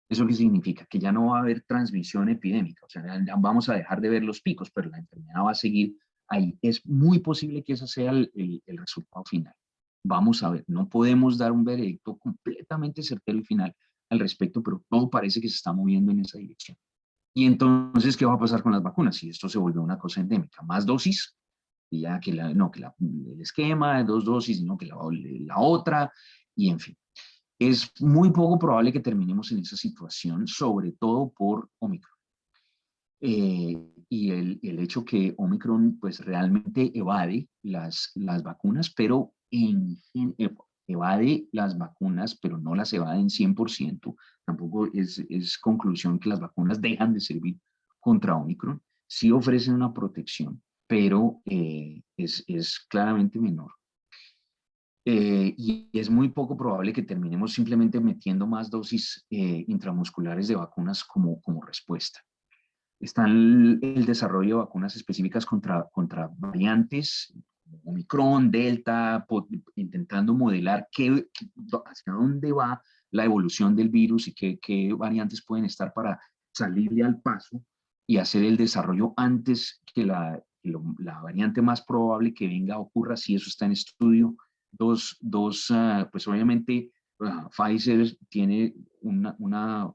¿Eso qué significa? Que ya no va a haber transmisión epidémica, o sea, ya vamos a dejar de ver los picos, pero la enfermedad va a seguir ahí. Es muy posible que ese sea el resultado final. Vamos a ver, no podemos dar un veredicto completamente certero y final al respecto, pero todo parece que se está moviendo en esa dirección. Y entonces, ¿qué va a pasar con las vacunas? Si esto se vuelve una cosa endémica, más dosis, y ya que el esquema de 2 dosis, no que la otra, y en fin. Es muy poco probable que terminemos en esa situación, sobre todo por Omicron. Y el hecho que Omicron pues realmente evade las vacunas, pero evade las vacunas, pero no las evade en 100%. Tampoco es conclusión que las vacunas dejan de servir contra Omicron. Sí ofrecen una protección, pero es claramente menor. Y es muy poco probable que terminemos simplemente metiendo más dosis intramusculares de vacunas como respuesta. Está el desarrollo de vacunas específicas contra variantes, Omicron, Delta, intentando modelar hacia dónde va la evolución del virus y qué variantes pueden estar para salirle al paso y hacer el desarrollo antes que la variante más probable que venga ocurra, si eso está en estudio. Pues obviamente Pfizer tiene una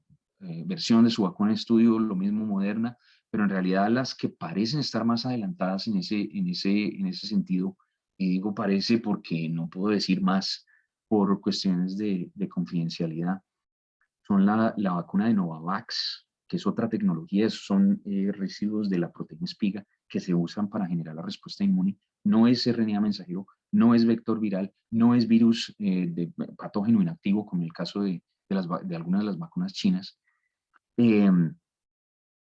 versión de su vacuna en estudio, lo mismo Moderna, pero en realidad las que parecen estar más adelantadas en ese sentido, y digo parece porque no puedo decir más por cuestiones de confidencialidad, son la vacuna de Novavax, que es otra tecnología, son residuos de la proteína espiga que se usan para generar la respuesta inmune. No es RNA mensajero, no es vector viral, no es virus de patógeno inactivo, como el caso de algunas de las vacunas chinas.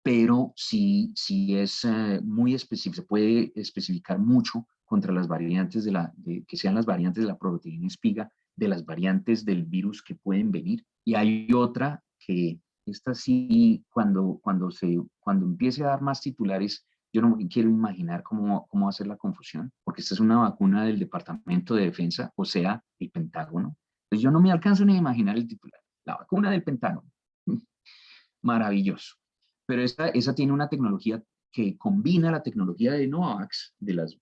Pero sí es muy específico, se puede especificar mucho contra las variantes que sean las variantes de la proteína espiga, de las variantes del virus que pueden venir. Y hay otra que esta sí, cuando empiece a dar más titulares, yo no quiero imaginar cómo va a ser la confusión, porque esta es una vacuna del Departamento de Defensa, o sea, el Pentágono. Entonces yo no me alcanzo ni a imaginar el titular. La vacuna del Pentágono. Maravilloso. Pero esa tiene una tecnología que combina la tecnología de Novavax, de las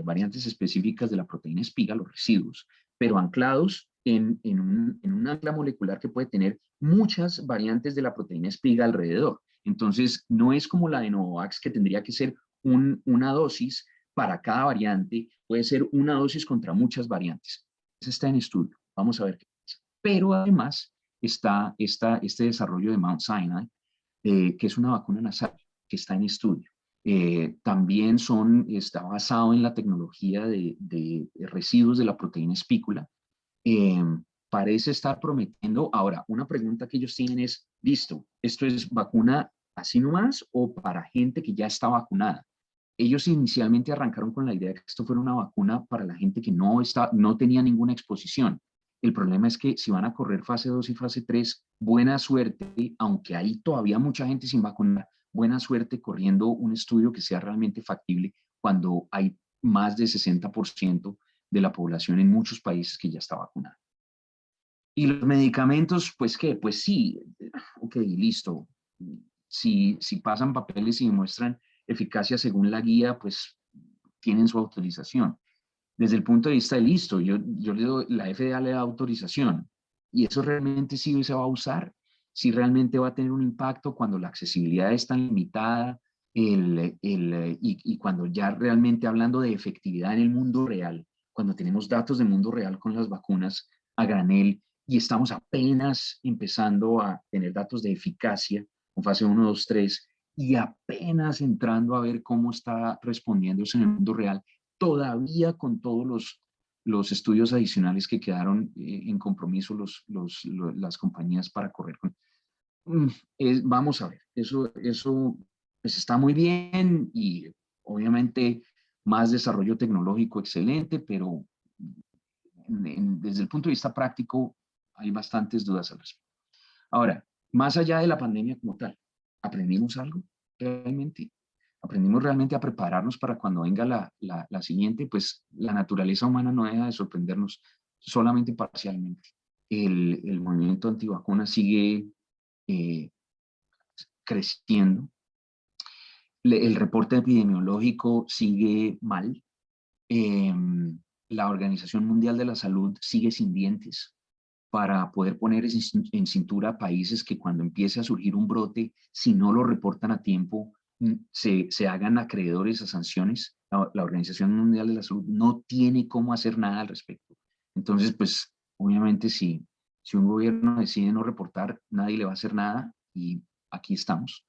variantes específicas de la proteína espiga, los residuos, pero anclados en un ancla molecular que puede tener muchas variantes de la proteína espiga alrededor. Entonces, no es como la de Novavax, que tendría que ser una dosis para cada variante, puede ser una dosis contra muchas variantes. Eso está en estudio. Vamos a ver qué pasa. Pero además está este desarrollo de Mount Sinai, que es una vacuna nasal, que está en estudio. También está basado en la tecnología de residuos de la proteína espícula. Parece estar prometiendo. Ahora, una pregunta que ellos tienen es, listo, ¿esto es vacuna así nomás o para gente que ya está vacunada? Ellos inicialmente arrancaron con la idea de que esto fuera una vacuna para la gente que no tenía ninguna exposición. El problema es que si van a correr fase 2 y fase 3, buena suerte, aunque hay todavía mucha gente sin vacunar, buena suerte corriendo un estudio que sea realmente factible cuando hay más de 60% de la población en muchos países que ya está vacunada. Y los medicamentos, pues qué, pues sí, ok, listo. Si pasan papeles y demuestran eficacia según la guía, pues tienen su autorización. desde el punto de vista de listo, yo le doy, la FDA le da autorización, y eso realmente sí se va a usar, si realmente va a tener un impacto cuando la accesibilidad es tan limitada, y cuando ya realmente hablando de efectividad en el mundo real, cuando tenemos datos del mundo real con las vacunas a granel, y estamos apenas empezando a tener datos de eficacia con fase 1, 2, 3, y apenas entrando a ver cómo está respondiéndose en el mundo real, todavía con todos los estudios adicionales que quedaron en compromiso las compañías para correr con. Vamos a ver, eso pues está muy bien, y obviamente más desarrollo tecnológico excelente, pero desde el punto de vista práctico hay bastantes dudas al respecto. Ahora, más allá de la pandemia como tal, ¿aprendimos algo realmente? ¿Aprendimos realmente a prepararnos para cuando venga la siguiente? Pues la naturaleza humana no deja de sorprendernos solamente parcialmente. El movimiento antivacuna sigue eh, creciendo. El reporte epidemiológico sigue mal. La Organización Mundial de la Salud sigue sin dientes para poder poner en cintura a países que cuando empiece a surgir un brote, si no lo reportan a tiempo, se hagan acreedores a sanciones. La Organización Mundial de la Salud no tiene cómo hacer nada al respecto. Entonces, pues, obviamente, si un gobierno decide no reportar, nadie le va a hacer nada, y aquí estamos.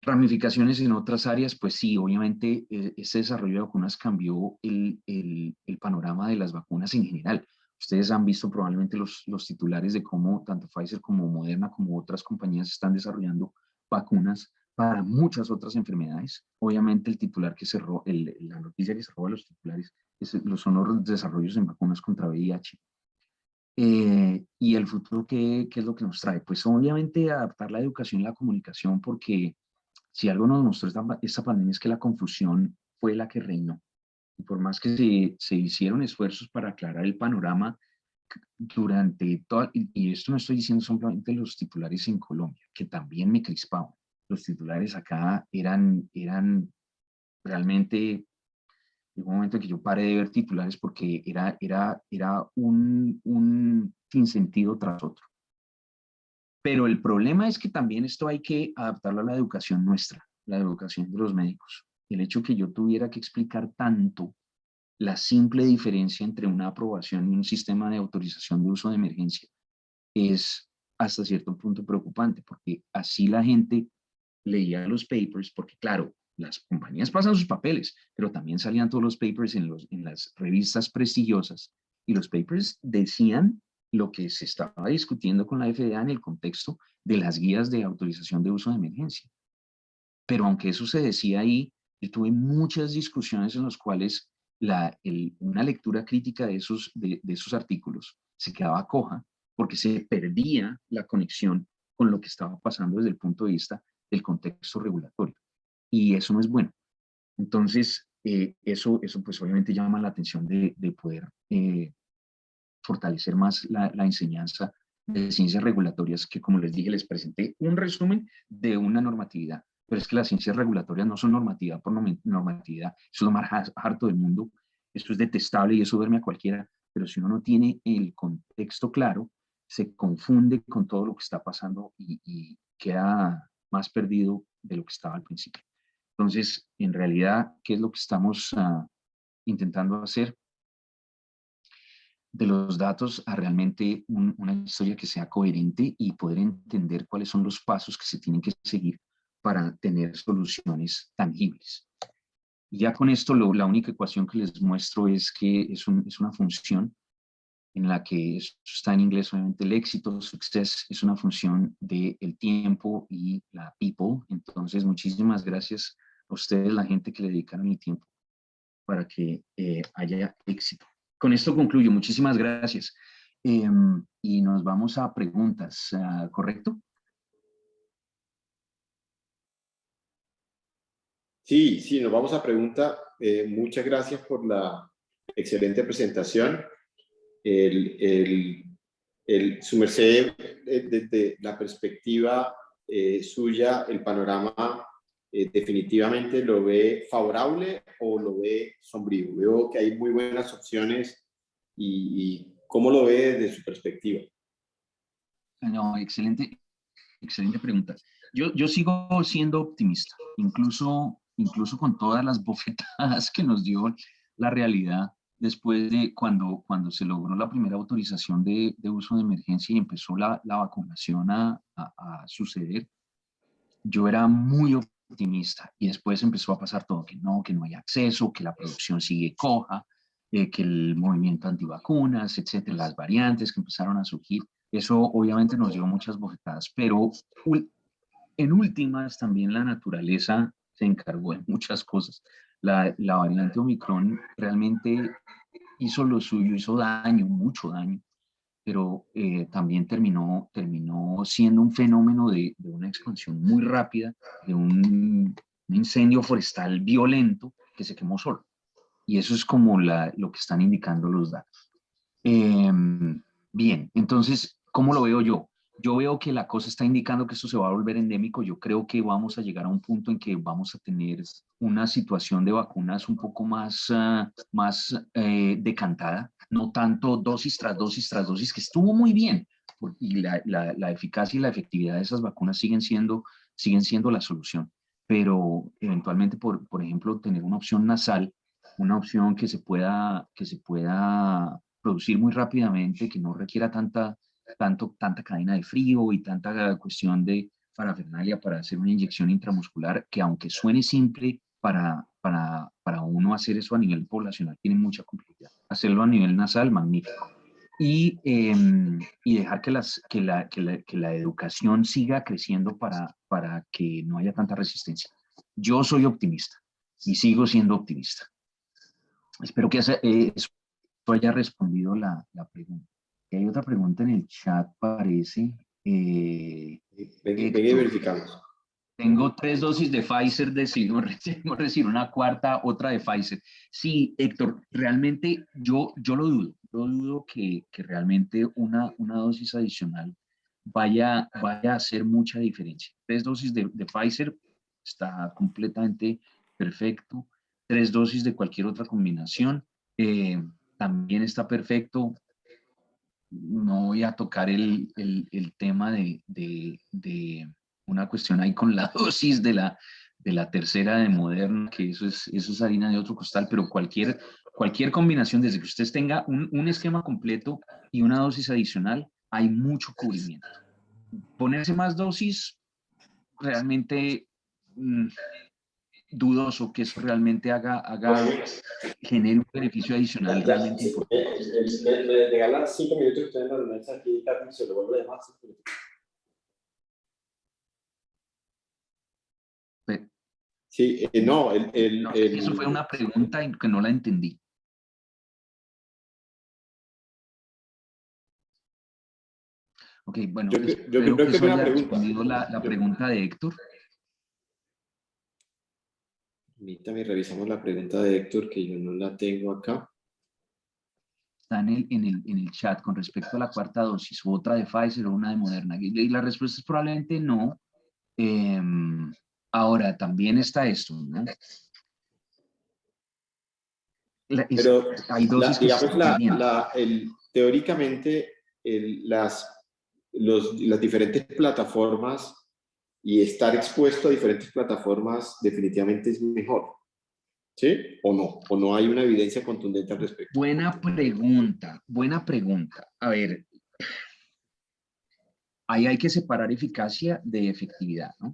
Ramificaciones en otras áreas, pues sí, obviamente este desarrollo de vacunas cambió el panorama de las vacunas en general. Ustedes han visto probablemente los titulares de cómo tanto Pfizer como Moderna como otras compañías están desarrollando vacunas para muchas otras enfermedades. Obviamente el titular que cerró, la noticia que cerró a los titulares son los desarrollos en vacunas contra VIH. Y el futuro, ¿qué es lo que nos trae? Pues obviamente adaptar la educación y la comunicación, porque si algo nos mostró esta pandemia es que la confusión fue la que reinó. Y por más que se hicieron esfuerzos para aclarar el panorama durante todo, y esto no estoy diciendo solamente los titulares en Colombia, que también me crispaban. Los titulares acá eran realmente, llegó un momento en que yo paré de ver titulares porque era un sinsentido tras otro. Pero el problema es que también esto hay que adaptarlo a la educación nuestra, la educación de los médicos. El hecho que yo tuviera que explicar tanto la simple diferencia entre una aprobación y un sistema de autorización de uso de emergencia es hasta cierto punto preocupante, porque así la gente leía los papers, porque claro, las compañías pasan sus papeles, pero también salían todos los papers en las revistas prestigiosas, y los papers decían lo que se estaba discutiendo con la FDA en el contexto de las guías de autorización de uso de emergencia. Pero aunque eso se decía ahí, yo tuve muchas discusiones en las cuales una lectura crítica de esos artículos se quedaba coja, porque se perdía la conexión con lo que estaba pasando desde el punto de vista del contexto regulatorio. Y eso no es bueno. Entonces, eso pues obviamente llama la atención de poder fortalecer más la enseñanza de ciencias regulatorias, que como les dije, les presenté un resumen de una normatividad, pero es que las ciencias regulatorias no son normatividad por normatividad, eso es lo más harto del mundo, eso es detestable y eso duerme a cualquiera, pero si uno no tiene el contexto claro, se confunde con todo lo que está pasando y queda más perdido de lo que estaba al principio. Entonces, en realidad, ¿qué es lo que estamos intentando hacer? De los datos a realmente una historia que sea coherente y poder entender cuáles son los pasos que se tienen que seguir para tener soluciones tangibles. Y ya con esto, la única ecuación que les muestro es que es una función en la que está en inglés, obviamente, el éxito, success, es una función del tiempo y la people. Entonces, muchísimas gracias a ustedes, la gente que le dedicaron el tiempo para que haya éxito. Con esto concluyo. Muchísimas gracias. Y nos vamos a preguntas, ¿correcto? Sí, nos vamos a pregunta. Muchas gracias por la excelente presentación. Su merced, desde la perspectiva suya, el panorama definitivamente lo ve favorable o lo ve sombrío. Veo que hay muy buenas opciones y ¿cómo lo ve desde su perspectiva? No, excelente, excelente pregunta. Yo sigo siendo optimista, incluso con todas las bofetadas que nos dio la realidad después de cuando se logró la primera autorización de uso de emergencia y empezó la vacunación a suceder. Yo era muy optimista y después empezó a pasar todo, que no hay acceso, que la producción sigue coja, que el movimiento antivacunas, etcétera, las variantes que empezaron a surgir. Eso obviamente nos dio muchas bofetadas, pero en últimas también la naturaleza se encargó de muchas cosas. La variante Omicron realmente hizo lo suyo, hizo daño, mucho daño, pero también terminó siendo un fenómeno de una expansión muy rápida, de un incendio forestal violento que se quemó solo. Y eso es como lo que están indicando los datos. Bien, entonces, ¿cómo lo veo yo? Yo veo que la cosa está indicando que esto se va a volver endémico. Yo creo que vamos a llegar a un punto en que vamos a tener una situación de vacunas un poco más decantada, no tanto dosis tras dosis tras dosis, que estuvo muy bien. Y la eficacia y la efectividad de esas vacunas siguen siendo la solución. Pero eventualmente, por ejemplo, tener una opción nasal, una opción que se pueda producir muy rápidamente, que no requiera tanta cadena de frío y tanta cuestión de parafernalia para hacer una inyección intramuscular, que aunque suene simple para uno hacer eso a nivel poblacional, tiene mucha complejidad. Hacerlo a nivel nasal, magnífico. Y dejar que la educación siga creciendo para que no haya tanta resistencia. Yo soy optimista y sigo siendo optimista. Espero que eso haya respondido la pregunta. Y hay otra pregunta en el chat, parece. Venga y Héctor, verificamos. tengo 3 dosis de Pfizer, decidimos recibir una cuarta, otra de Pfizer. Sí, Héctor, realmente yo lo dudo. Yo dudo que realmente una dosis adicional vaya a hacer mucha diferencia. 3 dosis de Pfizer está completamente perfecto. 3 dosis de cualquier otra combinación también está perfecto. No voy a tocar el tema de una cuestión ahí con la dosis de la tercera de Moderna, que eso es harina de otro costal, pero cualquier combinación, desde que usted tenga un esquema completo y una dosis adicional, hay mucho cubrimiento. Ponerse más dosis, realmente dudoso que eso realmente genere un beneficio adicional realmente importante. Me regalan 5 minutos que estoy en la reunión aquí, Carmen, se lo vuelvo a llamar. Sí, no, No, eso fue una pregunta que no la entendí. Ok, bueno, yo espero creo que que eso es una haya pregunta. respondido la pregunta de Héctor. Permítame, revisamos la pregunta de Héctor, que yo no la tengo acá. Está en el chat con respecto a la cuarta dosis, otra de Pfizer o una de Moderna. Y la respuesta es probablemente no. Ahora, también está esto, ¿no? Pero, hay dosis que se digamos, están perdiendo. teóricamente, las diferentes plataformas y estar expuesto a diferentes plataformas definitivamente es mejor. ¿Sí? ¿O no? ¿O no hay una evidencia contundente al respecto? Buena pregunta, buena pregunta. A ver, ahí hay que separar eficacia de efectividad, ¿no?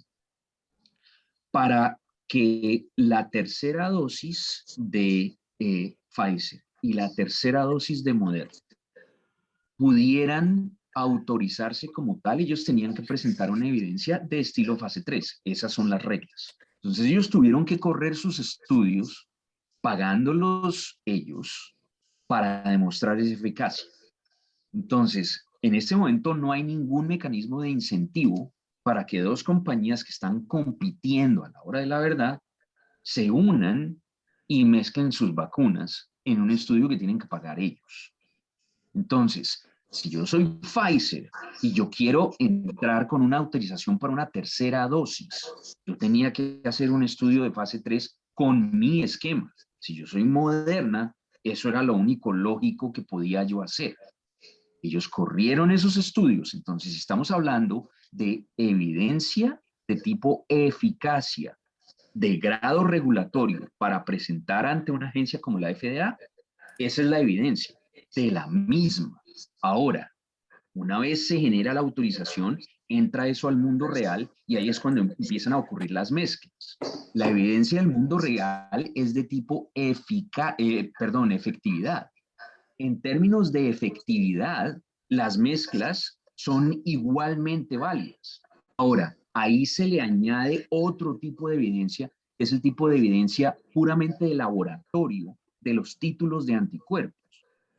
Para que la tercera dosis de Pfizer y la tercera dosis de Moderna pudieran autorizarse como tal, ellos tenían que presentar una evidencia de estilo fase 3. Esas son las reglas. Entonces ellos tuvieron que correr sus estudios pagándolos ellos para demostrar esa eficacia. Entonces, en este momento no hay ningún mecanismo de incentivo para que dos compañías que están compitiendo a la hora de la verdad se unan y mezclen sus vacunas en un estudio que tienen que pagar ellos. Entonces, Si yo soy Pfizer y yo quiero entrar con una autorización para una tercera dosis, yo tenía que hacer un estudio de fase 3 con mi esquema. Si yo soy Moderna, eso era lo único lógico que podía yo hacer. Ellos corrieron esos estudios, entonces estamos hablando de evidencia de tipo eficacia, de grado regulatorio para presentar ante una agencia como la FDA. Esa es la evidencia de la misma. Ahora, una vez se genera la autorización, entra eso al mundo real y ahí es cuando empiezan a ocurrir las mezclas. La evidencia del mundo real es de tipo efectividad. En términos de efectividad, las mezclas son igualmente válidas. Ahora, ahí se le añade otro tipo de evidencia, que es el tipo de evidencia puramente de laboratorio de los títulos de anticuerpos.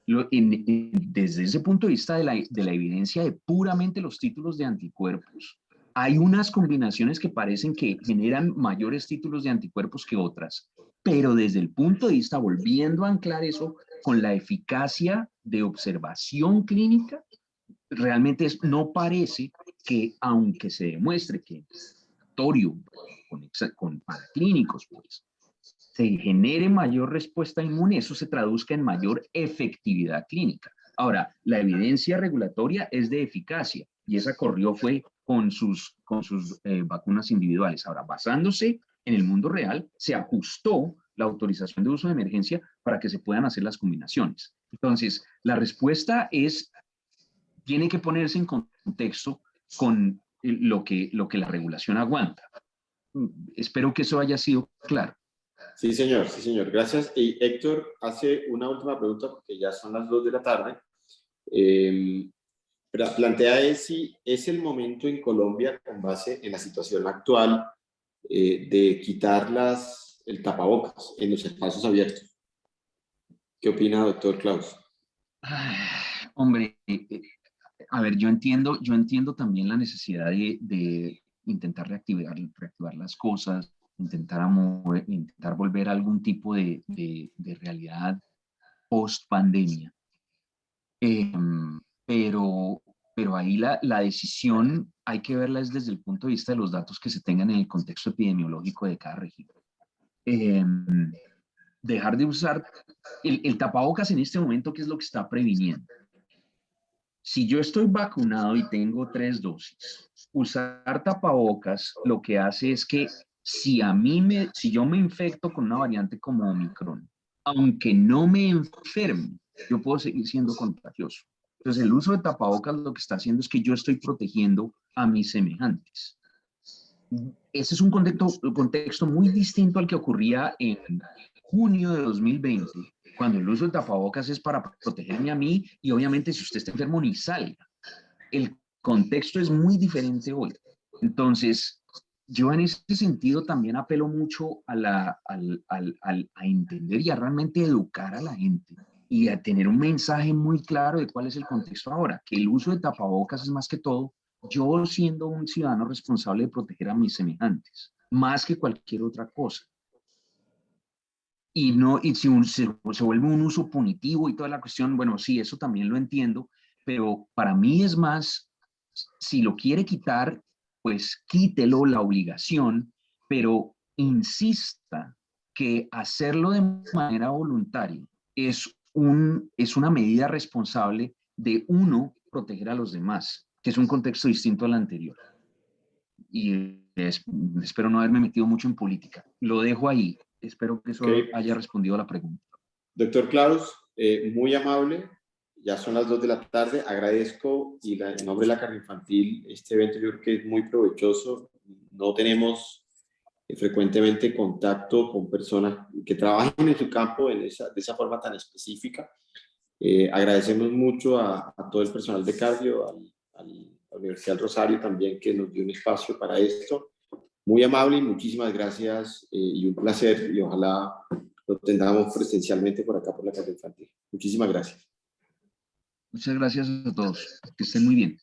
Desde ese punto de vista de la evidencia de puramente los títulos de anticuerpos, hay unas combinaciones que parecen que generan mayores títulos de anticuerpos que otras, pero desde el punto de vista, volviendo a anclar eso con la eficacia de observación clínica, realmente no parece que, aunque se demuestre que en laboratorio, con paraclínicos, pues, se genere mayor respuesta inmune, eso se traduzca en mayor efectividad clínica. Ahora, la evidencia regulatoria es de eficacia y esa corrió fue con sus vacunas individuales. Ahora, basándose en el mundo real, se ajustó la autorización de uso de emergencia para que se puedan hacer las combinaciones. Entonces, la respuesta tiene que ponerse en contexto con lo que la regulación aguanta. Espero que eso haya sido claro. Sí, señor, sí, señor. Gracias. Y Héctor hace una última pregunta porque ya son las 2 de la tarde. Plantea si es el momento en Colombia, con base en la situación actual, de quitar el tapabocas en los espacios abiertos. ¿Qué opina, doctor Klaus? Hombre, a ver, yo entiendo también la necesidad de intentar reactivar las cosas, intentar volver a algún tipo de realidad post pandemia. Pero ahí la decisión hay que verla es desde el punto de vista de los datos que se tengan en el contexto epidemiológico de cada región. Dejar de usar el tapabocas en este momento, ¿qué es lo que está previniendo? Si yo estoy vacunado y tengo 3 dosis, usar tapabocas lo que hace es que si yo me infecto con una variante como Omicron, aunque no me enferme, yo puedo seguir siendo contagioso. Entonces, el uso de tapabocas lo que está haciendo es que yo estoy protegiendo a mis semejantes. Ese es un contexto muy distinto al que ocurría en junio de 2020, cuando el uso de tapabocas es para protegerme a mí y obviamente si usted está enfermo ni salga. El contexto es muy diferente hoy. Entonces, yo en ese sentido también apelo mucho a entender y a realmente educar a la gente y a tener un mensaje muy claro de cuál es el contexto ahora, que el uso de tapabocas es más que todo yo siendo un ciudadano responsable de proteger a mis semejantes, más que cualquier otra cosa. Y si se vuelve un uso punitivo y toda la cuestión, bueno, sí, eso también lo entiendo, pero para mí es más, si lo quiere quitar, pues quítelo la obligación, pero insista que hacerlo de manera voluntaria es una medida responsable de uno proteger a los demás, que es un contexto distinto al anterior. Y espero no haberme metido mucho en política. Lo dejo ahí. Espero que eso haya respondido a la pregunta. Doctor Klaus, muy amable. Ya son las 2 de la tarde. Agradezco y en nombre de la Cardio Infantil, este evento yo creo que es muy provechoso. No tenemos frecuentemente contacto con personas que trabajan en su campo de esa forma tan específica. Agradecemos mucho a todo el personal de Cardio, a la Universidad del Rosario también, que nos dio un espacio para esto. Muy amable y muchísimas gracias y un placer y ojalá lo tengamos presencialmente por acá por la Cardio Infantil. Muchísimas gracias. Muchas gracias a todos. Que estén muy bien.